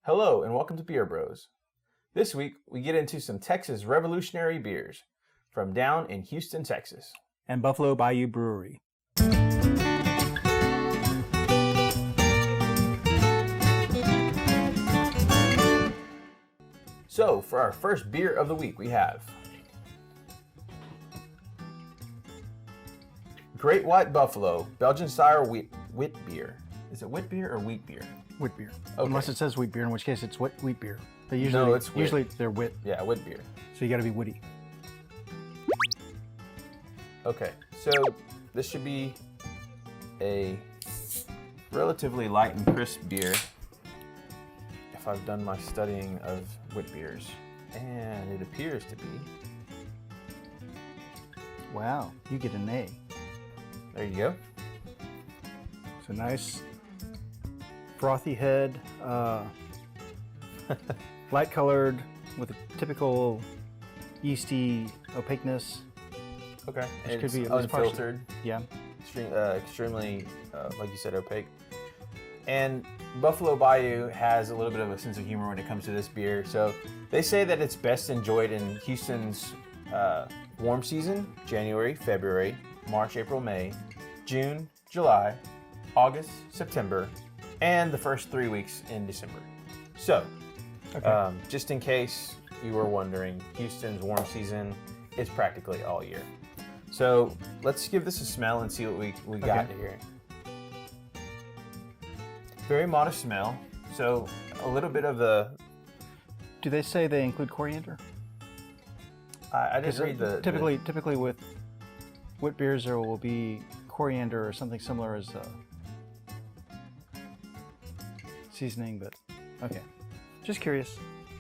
Hello and welcome to Beer Bros. This week we get into some Texas revolutionary beers from down in Houston, Texas. And Buffalo Bayou Brewery. So for our first beer of the week we have Great White Buffalo Belgian style wheat beer. Is it wheat beer or wheat beer? Wheat beer. Okay. Unless it says wheat beer, in which case it's wheat beer. But usually, No, it's wit. usually they're wit. Yeah, wheat beer. So you got to be witty. Okay, so this should be a relatively light and crisp beer if I've done my studying of wheat beers. And it appears to be. Wow, you get an A. There you go. It's a nice frothy head, light colored with a typical yeasty opaqueness. Okay, Which and could be it's at least partially. unfiltered. Yeah. Extremely, like you said, opaque. And Buffalo Bayou has a little bit of a sense of humor when it comes to this beer. So they say that it's best enjoyed in Houston's warm season, January, February, March, April, May, June, July, August, September, and the first 3 weeks in December. So, Okay. just in case you were wondering, Houston's warm season is practically all year. So let's give this a smell and see what we got here. Very modest smell. So a little bit of the. Do they say they include coriander? I didn't read the. Typically with wheat beers there will be coriander or something similar as seasoning, but okay. Just curious.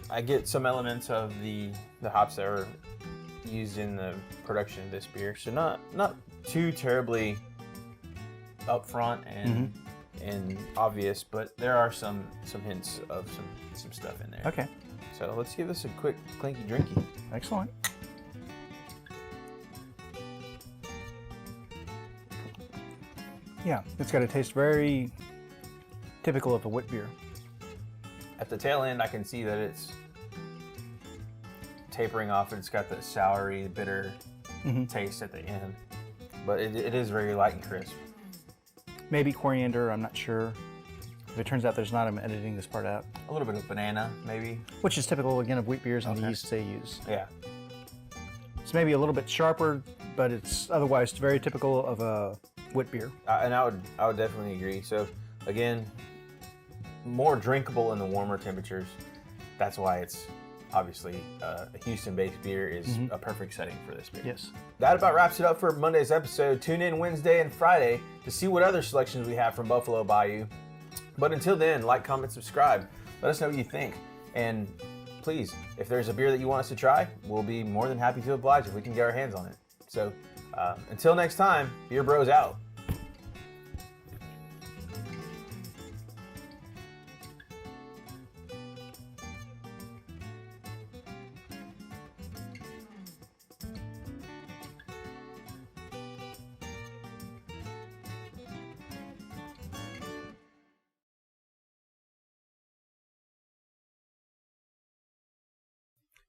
I get some elements of the hops that are used in the production of this beer, so not too terribly upfront and obvious, but there are some hints of some stuff in there. Okay. So let's give this a quick clinky drinky. Excellent. Yeah, it's got a taste very typical of a wheat beer. At the tail end, I can see that it's tapering off. It's got the soury, bitter taste at the end, but it is very light and crisp. Maybe coriander, I'm not sure. If it turns out there's not, I'm editing this part out. A little bit of banana, maybe. Which is typical, again, of wheat beers and the Okay. yeast they use. Yeah. It's maybe a little bit sharper, but it's otherwise very typical of a wheat beer. And I would definitely agree. So again, more drinkable in the warmer temperatures. That's why it's obviously a Houston-based beer is a perfect setting for this beer. Yes. That about wraps it up for Monday's episode. Tune in Wednesday and Friday to see what other selections we have from Buffalo Bayou. But until then, like, comment, subscribe. Let us know what you think. And please, if there's a beer that you want us to try, we'll be more than happy to oblige if we can get our hands on it. So until next time, Beer Bros out.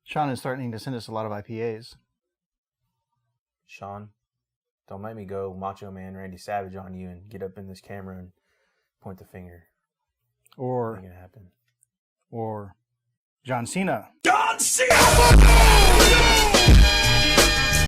Sean is starting to send us a lot of IPAs. Sean, don't make me go Macho Man Randy Savage on you and get up in this camera and point the finger. Or Ain't gonna happen. John Cena. John Cena!